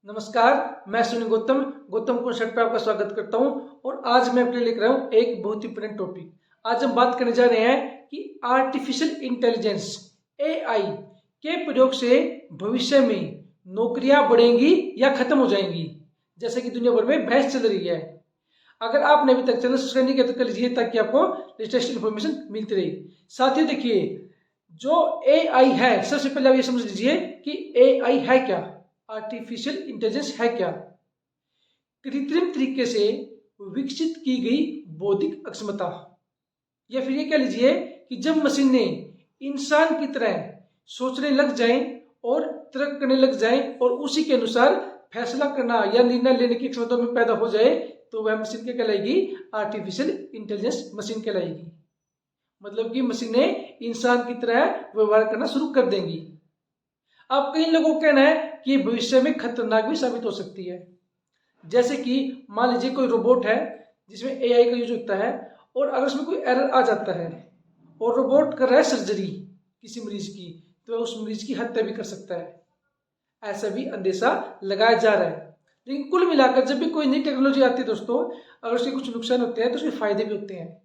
नमस्कार, मैं सुनील गौतम कॉन्सेप्ट पे आपका स्वागत करता हूं। और आज मैं आपके लिए लेकर आया हूं एक बहुत इंपोर्टेंट टॉपिक। आज हम बात करने जा रहे हैं कि आर्टिफिशियल इंटेलिजेंस एआई के प्रयोग से भविष्य में नौकरियां बढ़ेंगी या खत्म हो जाएंगी, जैसे कि दुनिया भर में बहस चल रही है। अगर आपने अभी तक चैनल सब्सक्राइब नहीं किया तो कर लीजिए, ताकि आपको लेटेस्ट इन्फॉर्मेशन मिलती रही। साथियों देखिए, जो एआई है, सबसे पहले आप ये समझ लीजिए कि एआई है क्या, आर्टिफिशियल इंटेलिजेंस है क्या। कृत्रिम तरीके से विकसित की गई बौद्धिक अक्षमता, या फिर ये कह लीजिए कि जब मशीनें इंसान की तरह सोचने लग जाएं और तर्क करने लग जाएं और उसी के अनुसार फैसला करना या निर्णय लेने की क्षमता में पैदा हो जाए, तो वह मशीन क्या कहलाएगी? आर्टिफिशियल इंटेलिजेंस मशीन कहलाएगी। मतलब कि मशीनें इंसान की तरह व्यवहार करना शुरू कर देंगी। अब कई लोगों का कहना है कि भविष्य में खतरनाक भी साबित हो सकती है। जैसे कि मान लीजिए कोई रोबोट है जिसमें एआई का यूज होता है, और अगर उसमें कोई एरर आ जाता है और रोबोट कर रहा है सर्जरी किसी मरीज की, तो उस मरीज की हत्या भी कर सकता है। ऐसा भी अंदेशा लगाया जा रहा है। लेकिन कुल मिलाकर जब भी कोई नई टेक्नोलॉजी आती है दोस्तों, अगर उसके कुछ नुकसान होते हैं तो उसके फायदे भी होते हैं।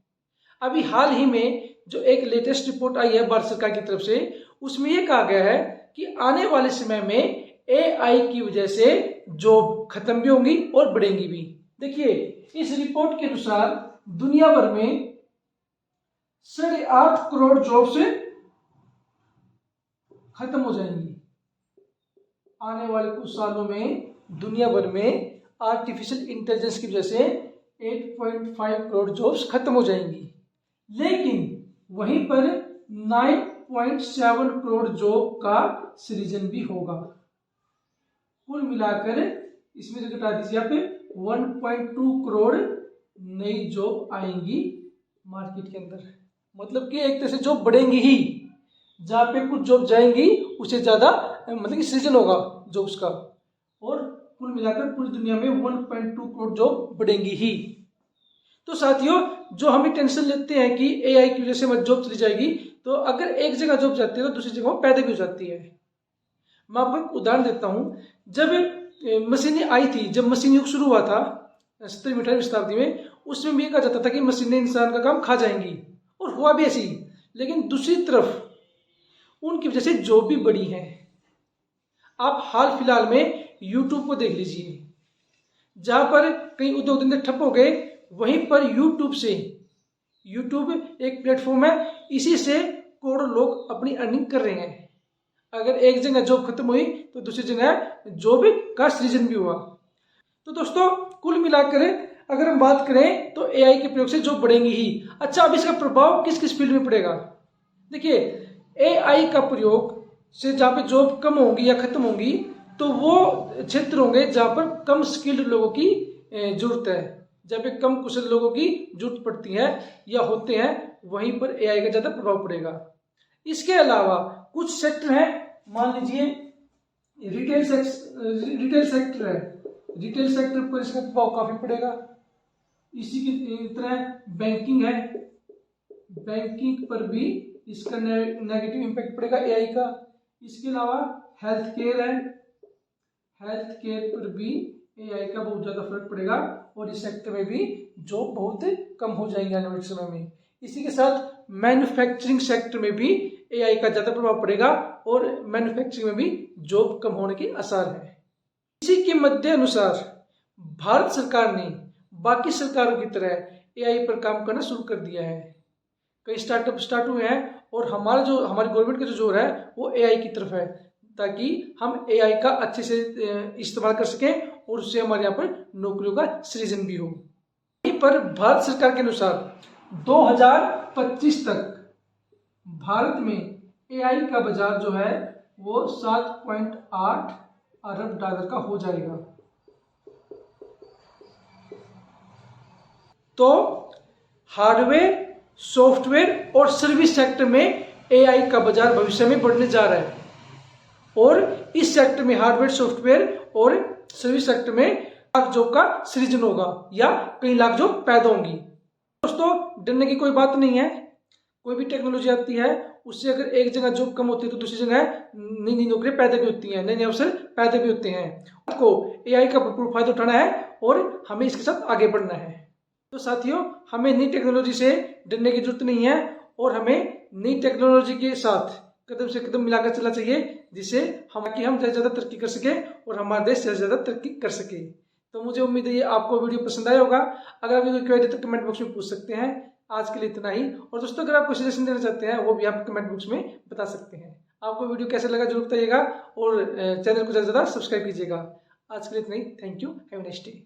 अभी हाल ही में जो एक लेटेस्ट रिपोर्ट आई है भारत सरकार की तरफ से, उसमें यह कहा गया है कि आने वाले समय में एआई की वजह से जॉब खत्म भी होंगी और बढ़ेंगी भी। देखिए, इस रिपोर्ट के अनुसार दुनिया भर में 8.5 करोड़ जॉब्स खत्म हो जाएंगी। आने वाले कुछ सालों में दुनिया भर में आर्टिफिशियल इंटेलिजेंस की वजह से 8.5 करोड़ जॉब्स खत्म हो जाएंगी। लेकिन वहीं पर 9.7 करोड़ जॉब का सृजन भी होगा। कुल मिलाकर इसमें जो घटा दीजिए आप, 1.2 करोड़ नई जॉब आएंगी मार्केट के अंदर। मतलब कि एक तरह से जॉब बढ़ेंगी ही, जहां पे कुछ जॉब जाएंगी उससे ज्यादा मतलब कि सृजन होगा जॉब्स का। और कुल मिलाकर पूरी दुनिया में 1.2 करोड़ जॉब बढ़ेंगी ही। तो साथियों, जो हम टेंशन लेते हैं कि एआई की वजह से हमारी जॉब चली जाएगी, तो अगर एक जगह जॉब जाती है तो दूसरी जगह पैदा भी हो जाती है। मैं आपको एक उदाहरण देता हूं। जब मशीनें आई थी, जब मशीन युग शुरू हुआ था 17वीं 18वीं शताब्दी में, उसमें भी कहा जाता था कि मशीनें इंसान का काम खा जाएंगी, और हुआ भी ऐसी। लेकिन दूसरी तरफ उनकी वजह से जॉब भी बढ़ी है। आप हाल फिलहाल में यूट्यूब को देख लीजिए, जहां पर कई उद्योग धंधे ठप हो गए, वहीं पर यूट्यूब एक प्लेटफॉर्म है, इसी से करोड़ों लोग अपनी अर्निंग कर रहे हैं। अगर एक जगह जॉब खत्म हुई तो दूसरी जगह जॉब का सृजन भी हुआ। तो दोस्तों, कुल मिलाकर अगर हम बात करें तो एआई के प्रयोग से जॉब बढ़ेंगी ही। अच्छा, अब इसका प्रभाव किस किस फील्ड में पड़ेगा? देखिए, एआई का प्रयोग से जहां पे जॉब कम होंगी या खत्म होंगी, तो वो क्षेत्र होंगे जहां पर कम स्किल्ड लोगों की जरूरत है, जब पे कम कुशल लोगों की जरूरत पड़ती है या होते हैं, वहीं पर एआई का ज्यादा प्रभाव पड़ेगा। इसके अलावा कुछ सेक्टर हैं, मान लीजिए रिटेल सेक्टर है, रिटेल सेक्टर पर इसका प्रभाव काफी पड़ेगा। इसी की तरह बैंकिंग है, बैंकिंग पर भी इसका नेगेटिव इंपैक्ट पड़ेगा एआई का। इसके अलावा हेल्थ केयर है, हेल्थ केयर पर भी एआई का बहुत ज्यादा फर्क पड़ेगा, और इस सेक्टर में भी जॉब बहुत कम हो जाएंगे आने वाले समय में। इसी के साथ मैन्युफैक्चरिंग सेक्टर में भी एआई का ज्यादा प्रभाव पड़ेगा, और मैन्युफैक्चरिंग में भी जॉब कम होने के आसार है। इसी के मध्य अनुसार भारत सरकार ने बाकी सरकारों की तरह एआई पर काम करना शुरू कर दिया है। कई स्टार्टअप स्टार्ट हुए हैं, और हमारी गवर्नमेंट का जो जोर है वो एआई की तरफ है, ताकि हम एआई का अच्छे से इस्तेमाल कर सकें और उससे हमारे यहाँ पर नौकरियों का सृजन भी हो। यहीं पर भारत सरकार के अनुसार 2025 तक भारत में एआई का बाजार जो है वो 7.8 अरब डॉलर का हो जाएगा। तो हार्डवेयर, सॉफ्टवेयर और सर्विस सेक्टर में एआई का बाजार भविष्य में बढ़ने जा रहा है, और इस सेक्टर में हार्डवेयर, सॉफ्टवेयर और सर्विस सेक्टर में लाख जॉब का सृजन होगा या कई लाख जॉब पैदा होंगी। दोस्तों, डरने की कोई बात नहीं है। कोई भी टेक्नोलॉजी आती है उससे अगर एक जगह जॉब कम होती है तो दूसरी जगह नई नई नौकरियां पैदा भी होती हैं, नए नए अवसर पैदा भी होते हैं। आपको AI का भरपूर फायदा उठाना है और हमें इसके साथ आगे बढ़ना है। तो साथियों, हमें नई टेक्नोलॉजी से डरने की जरूरत नहीं है और हमें नई टेक्नोलॉजी के साथ कदम से कदम मिलाकर चलना चाहिए, जिससे हम ज़्यादा से ज़्यादा तरक्की कर सके और हमारा देश ज़्यादा से ज़्यादा तरक्की कर सके। तो मुझे उम्मीद है ये आपको वीडियो पसंद आया होगा। अगर आपकी कोई क्वेरी तो कमेंट बॉक्स में पूछ सकते हैं। आज के लिए इतना ही। और दोस्तों, अगर आप कोई सजेशन देना चाहते हैं वो भी आप कमेंट बॉक्स में बता सकते हैं। आपको वीडियो कैसा लगा जरूर बताइएगा और चैनल को ज़्यादा से ज़्यादा सब्सक्राइब कीजिएगा। आज के लिए इतना ही। Thank you. Have a nice day.